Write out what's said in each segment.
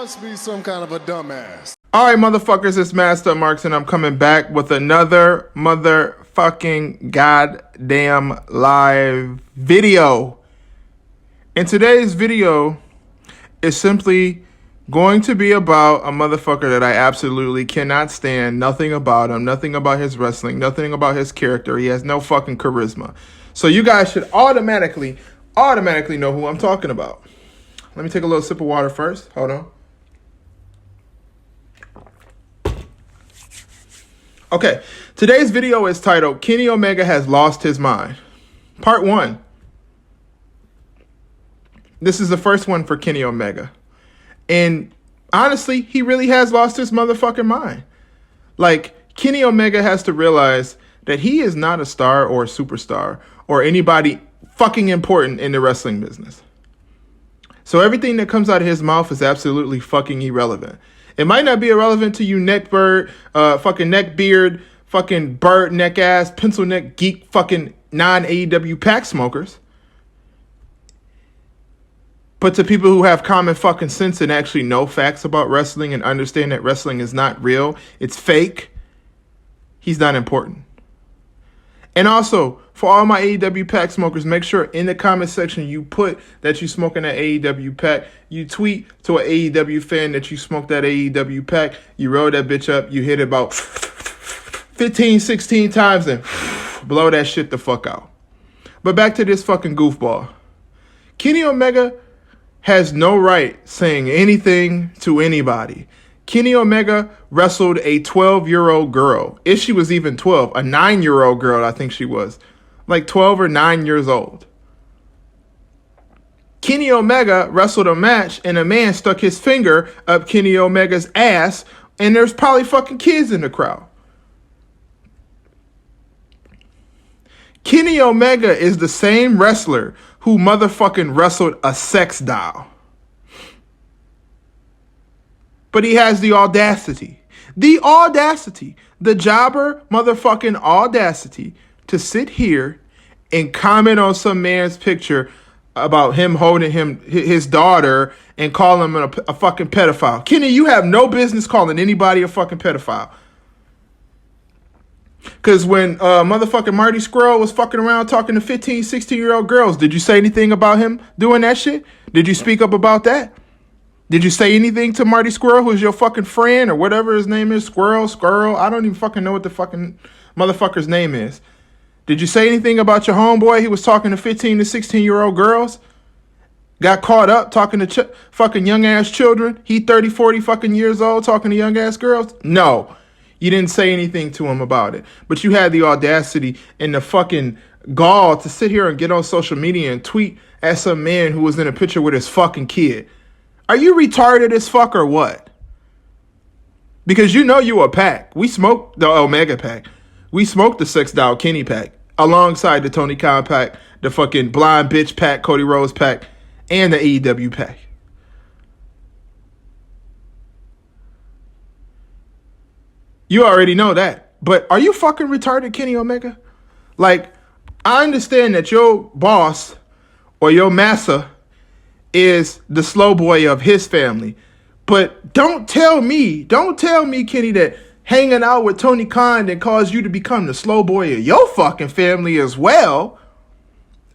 must be some kind of a dumbass. Alright, motherfuckers, it's Master Marks, and I'm coming back with another motherfucking goddamn live video. And today's video is simply going to be about a motherfucker that I absolutely cannot stand. Nothing about him, nothing about his wrestling, nothing about his character. He has no fucking charisma. So you guys should automatically know who I'm talking about. Let me take a little sip of water first. Hold on. Okay, today's video is titled, Kenny Omega Has Lost His Mind. Part 1. This is the first one for Kenny Omega. And honestly, he really has lost his motherfucking mind. Like, Kenny Omega has to realize that he is not a star or a superstar or anybody fucking important in the wrestling business. So everything that comes out of his mouth is absolutely fucking irrelevant. It might not be irrelevant to you neckbeard, fucking neckbeard, fucking bird neck ass, pencil neck geek, fucking non-AEW pack smokers. But to people who have common fucking sense and actually know facts about wrestling and understand that wrestling is not real, it's fake, he's not important. And also, for all my AEW pack smokers, make sure in the comment section you put that you smoking that AEW pack. You tweet to an AEW fan that you smoked that AEW pack. You roll that bitch up. You hit it about 15, 16 times and blow that shit the fuck out. But back to this fucking goofball. Kenny Omega has no right saying anything to anybody. Kenny Omega wrestled a 12-year-old girl. If she was even 12, a 9-year-old girl, I think she was. Like 12 or 9 years old. Kenny Omega wrestled a match and a man stuck his finger up Kenny Omega's ass and there's probably fucking kids in the crowd. Kenny Omega is the same wrestler who motherfucking wrestled a sex doll. But he has the audacity, the jobber motherfucking audacity to sit here and comment on some man's picture about him holding his daughter and call him a fucking pedophile. Kenny, you have no business calling anybody a fucking pedophile. Because when motherfucking Marty Scurll was fucking around talking to 15, 16-year-old girls, did you say anything about him doing that shit? Did you speak up about that? Did you say anything to Marty Scurll, who's your fucking friend or whatever his name is? Scurll? I don't even fucking know what the fucking motherfucker's name is. Did you say anything about your homeboy? He was talking to 15 to 16-year-old girls. Got caught up talking to fucking young-ass children. He 30, 40 fucking years old talking to young-ass girls? No. You didn't say anything to him about it. But you had the audacity and the fucking gall to sit here and get on social media and tweet at some man who was in a picture with his fucking kid. Are you retarded as fuck or what? Because you know you a pack. We smoked the Omega pack. We smoked the Sex Doll Kenny pack alongside the TONYKHAN pack, the fucking Blind Bitch pack, Cody Rhodes pack, and the AEW pack. You already know that. But are you fucking retarded, Kenny Omega? Like, I understand that your boss or your massa is the slow boy of his family. But don't tell me, Kenny, that hanging out with TONYKHAN that caused you to become the slow boy of your fucking family as well.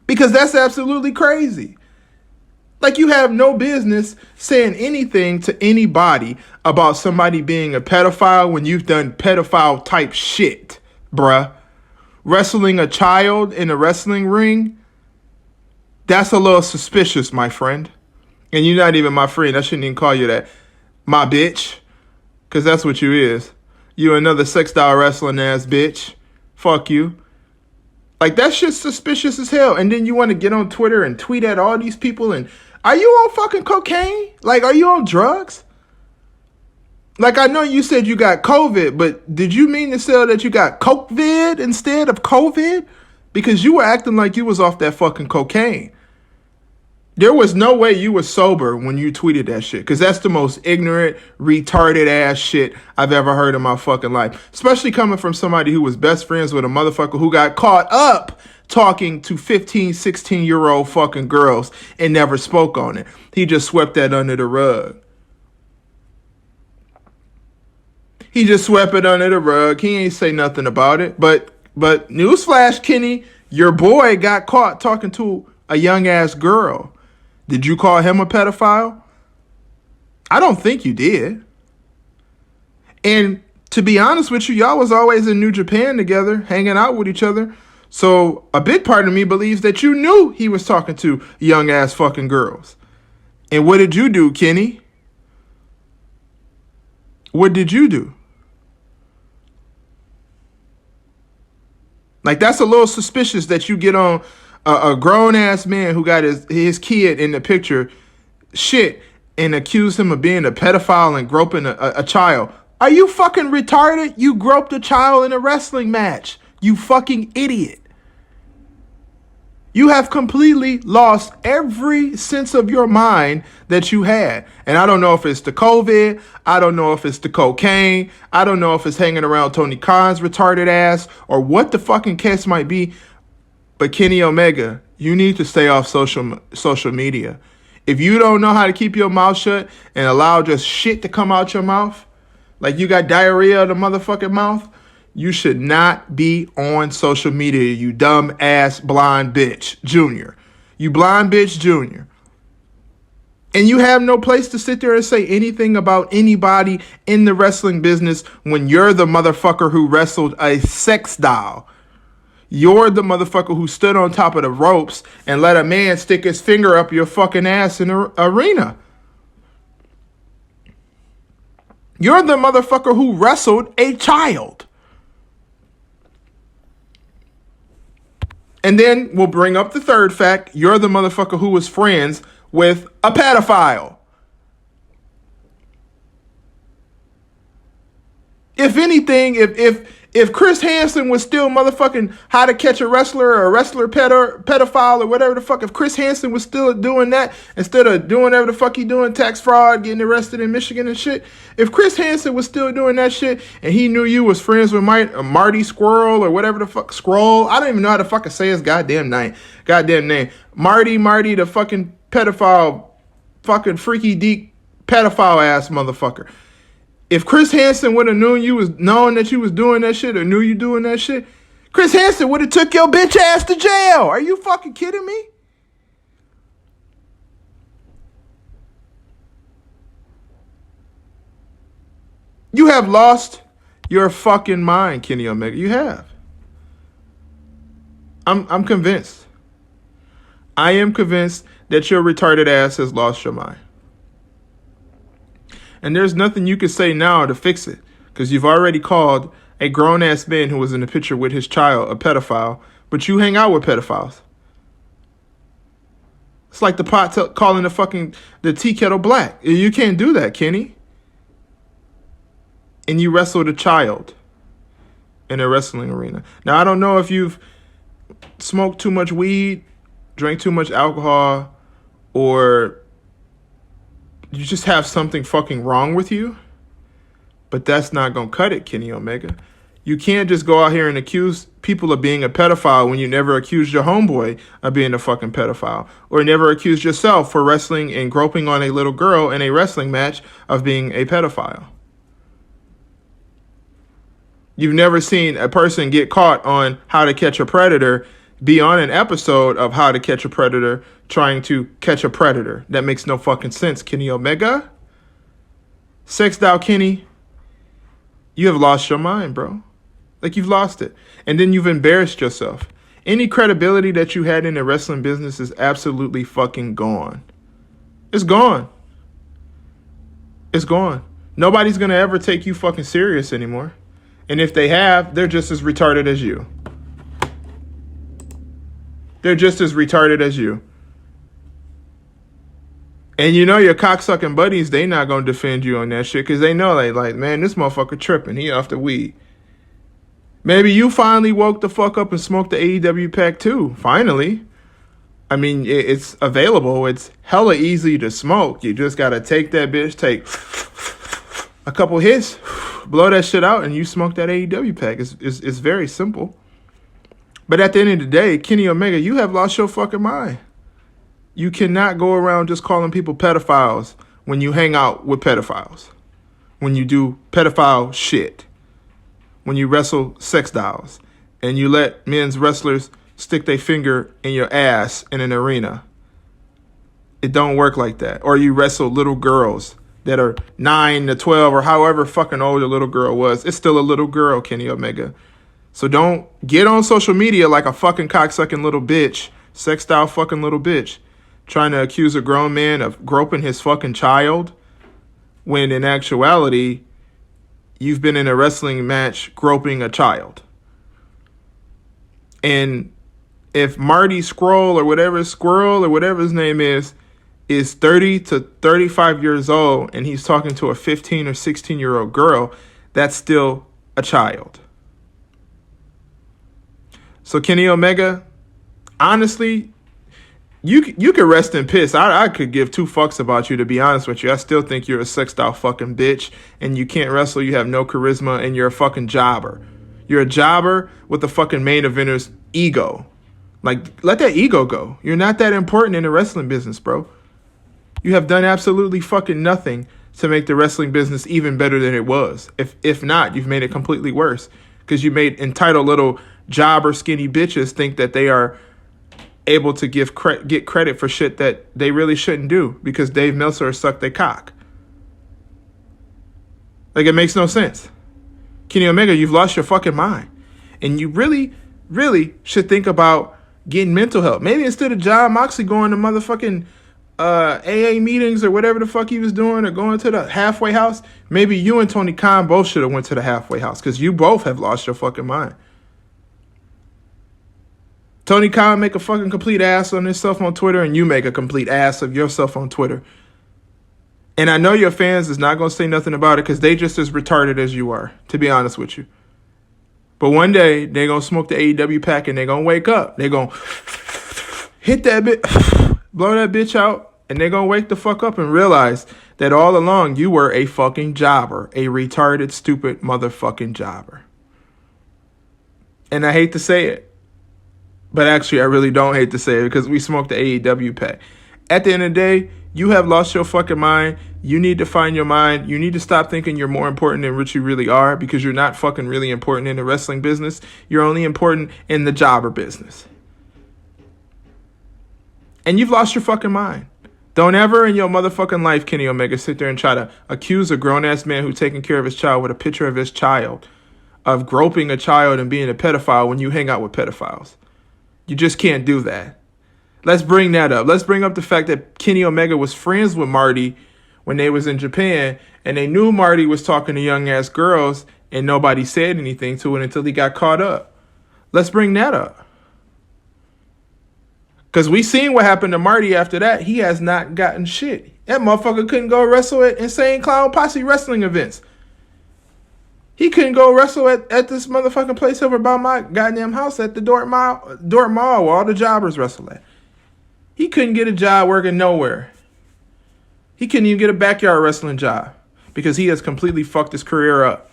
Because that's absolutely crazy. Like, you have no business saying anything to anybody about somebody being a pedophile when you've done pedophile type shit, bruh. Wrestling a child in a wrestling ring? That's a little suspicious, my friend. And you're not even my friend. I shouldn't even call you that. My bitch. Because that's what you is. You another sex doll wrestling ass bitch. Fuck you. Like, that shit's suspicious as hell. And then you want to get on Twitter and tweet at all these people. And are you on fucking cocaine? Like, are you on drugs? Like, I know you said you got COVID, but did you mean to say that you got COVID instead of COVID? Because you were acting like you was off that fucking cocaine. There was no way you were sober when you tweeted that shit. Because that's the most ignorant, retarded ass shit I've ever heard in my fucking life. Especially coming from somebody who was best friends with a motherfucker who got caught up talking to 15, 16-year-old fucking girls and never spoke on it. He just swept that under the rug. He just swept it under the rug. He ain't say nothing about it. But newsflash, Kenny, your boy got caught talking to a young ass girl. Did you call him a pedophile? I don't think you did. And to be honest with you, y'all was always in New Japan together, hanging out with each other. So a big part of me believes that you knew he was talking to young ass fucking girls. And what did you do, Kenny? What did you do? Like, that's a little suspicious that you get on a grown-ass man who got his kid in the picture shit and accuse him of being a pedophile and groping a child. Are you fucking retarded? You groped a child in a wrestling match. You fucking idiot. You have completely lost every sense of your mind that you had. And I don't know if it's the COVID. I don't know if it's the cocaine. I don't know if it's hanging around Tony Khan's retarded ass or what the fucking case might be. But Kenny Omega, you need to stay off social media. If you don't know how to keep your mouth shut and allow just shit to come out your mouth, like you got diarrhea in the motherfucking mouth, you should not be on social media, you dumb ass blind bitch, Junior. You blind bitch, Junior. And you have no place to sit there and say anything about anybody in the wrestling business when you're the motherfucker who wrestled a sex doll. You're the motherfucker who stood on top of the ropes and let a man stick his finger up your fucking ass in the arena. You're the motherfucker who wrestled a child. And then we'll bring up the third fact. You're the motherfucker who was friends with a pedophile. If anything, if Chris Hansen was still motherfucking How to Catch a Wrestler or a wrestler pedophile or whatever the fuck, if Chris Hansen was still doing that instead of doing whatever the fuck he doing, tax fraud, getting arrested in Michigan and shit, if Chris Hansen was still doing that shit and he knew you was friends with Marty Squirrel or whatever the fuck, Scroll, I don't even know how to fucking say his goddamn name. Marty, the fucking pedophile, fucking freaky deek pedophile ass motherfucker. If Chris Hansen would have known that you was doing that shit or knew you doing that shit, Chris Hansen would have took your bitch ass to jail. Are you fucking kidding me? You have lost your fucking mind, Kenny Omega. You have. I'm convinced. I am convinced that your retarded ass has lost your mind. And there's nothing you can say now to fix it, because you've already called a grown-ass man who was in the picture with his child a pedophile, but you hang out with pedophiles. It's like the pot calling the tea kettle black. You can't do that, Kenny. And you wrestled a child in a wrestling arena. Now, I don't know if you've smoked too much weed, drank too much alcohol, or you just have something fucking wrong with you. But that's not going to cut it, Kenny Omega. You can't just go out here and accuse people of being a pedophile when you never accused your homeboy of being a fucking pedophile. Or never accused yourself for wrestling and groping on a little girl in a wrestling match of being a pedophile. You've never seen a person get caught on How to Catch a Predator be on an episode of How to Catch a Predator trying to catch a predator. That makes no fucking sense, Kenny Omega. Sex doll Kenny, you have lost your mind, bro. Like, you've lost it. And then you've embarrassed yourself. Any credibility that you had in the wrestling business is absolutely fucking gone. It's gone. It's gone. Nobody's going to ever take you fucking serious anymore. And if they have, they're just as retarded as you. They're just as retarded as you. And you know your cocksucking buddies, they not going to defend you on that shit because they know, like, man, this motherfucker tripping. He off the weed. Maybe you finally woke the fuck up and smoked the AEW pack too. Finally. I mean, it's available. It's hella easy to smoke. You just got to take that bitch, take a couple hits, blow that shit out, and you smoke that AEW pack. It's very simple. But at the end of the day, Kenny Omega, you have lost your fucking mind. You cannot go around just calling people pedophiles when you hang out with pedophiles. when you do pedophile shit, when you wrestle sex dolls, and you let men's wrestlers stick their finger in your ass in an arena. It don't work like that. Or you wrestle little girls that are 9 to 12 or however fucking old a little girl was. It's still a little girl, Kenny Omega. So don't get on social media like a fucking cocksucking little bitch, sex style fucking little bitch, trying to accuse a grown man of groping his fucking child, when in actuality, you've been in a wrestling match groping a child. And if Marty Squirrel or whatever his name is 30 to 35 years old and he's talking to a 15 or 16-year-old girl, that's still a child. So Kenny Omega, honestly, you could rest in piss. I could give two fucks about you, to be honest with you. I still think you're a sex doll fucking bitch and you can't wrestle, you have no charisma, and you're a fucking jobber. You're a jobber with the fucking main eventer's ego. Like, let that ego go. You're not that important in the wrestling business, bro. You have done absolutely fucking nothing to make the wrestling business even better than it was. If not, you've made it completely worse, because you made entitled little jobber skinny bitches think that they are able to get credit for shit that they really shouldn't do because Dave Meltzer sucked their cock. Like, it makes no sense. Kenny Omega, you've lost your fucking mind. And you really, really should think about getting mental help. Maybe instead of John Moxley going to motherfucking AA meetings or whatever the fuck he was doing, or going to the halfway house, maybe you and Tony Khan both should have went to the halfway house, because you both have lost your fucking mind. Tony Khan make a fucking complete ass on himself on Twitter, and you make a complete ass of yourself on Twitter. And I know your fans is not going to say nothing about it because they just as retarded as you are, to be honest with you. But one day, they're going to smoke the AEW pack and they're going to wake up. They're going to hit that bitch, blow that bitch out, and they're going to wake the fuck up and realize that all along you were a fucking jobber, a retarded, stupid motherfucking jobber. And I hate to say it, but actually I really don't hate to say it, because we smoked the AEW pack. At the end of the day, you have lost your fucking mind. You need to find your mind. You need to stop thinking you're more important than what you really are, because you're not fucking really important in the wrestling business. You're only important in the jobber business. And you've lost your fucking mind. Don't ever in your motherfucking life, Kenny Omega, sit there and try to accuse a grown-ass man who's taking care of his child with a picture of his child of groping a child and being a pedophile when you hang out with pedophiles. You just can't do that. Let's bring that up. Let's bring up the fact that Kenny Omega was friends with Marty when they was in Japan, and they knew Marty was talking to young-ass girls, and nobody said anything to it until he got caught up. Let's bring that up. Because we seen what happened to Marty after that. He has not gotten shit. That motherfucker couldn't go wrestle at Insane Clown Posse wrestling events. He couldn't go wrestle at this motherfucking place over by my goddamn house at the Dort Mall where all the jobbers wrestle at. He couldn't get a job working nowhere. He couldn't even get a backyard wrestling job because he has completely fucked his career up.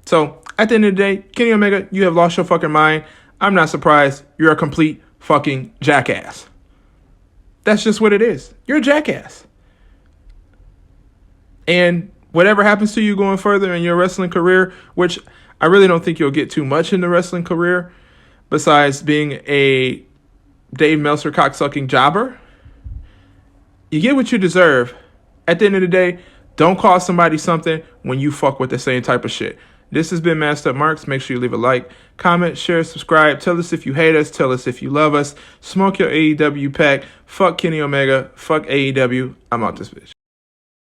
So, at the end of the day, Kenny Omega, you have lost your fucking mind. I'm not surprised. You're a complete fucking jackass. That's just what it is. You're a jackass. And whatever happens to you going further in your wrestling career, which I really don't think you'll get too much in the wrestling career, besides being a Dave Meltzer cocksucking jobber, you get what you deserve. At the end of the day, don't call somebody something when you fuck with the same type of shit. This has been Masked Up Marks. Make sure you leave a like, comment, share, subscribe. Tell us if you hate us. Tell us if you love us. Smoke your AEW pack. Fuck Kenny Omega. Fuck AEW. I'm out this bitch.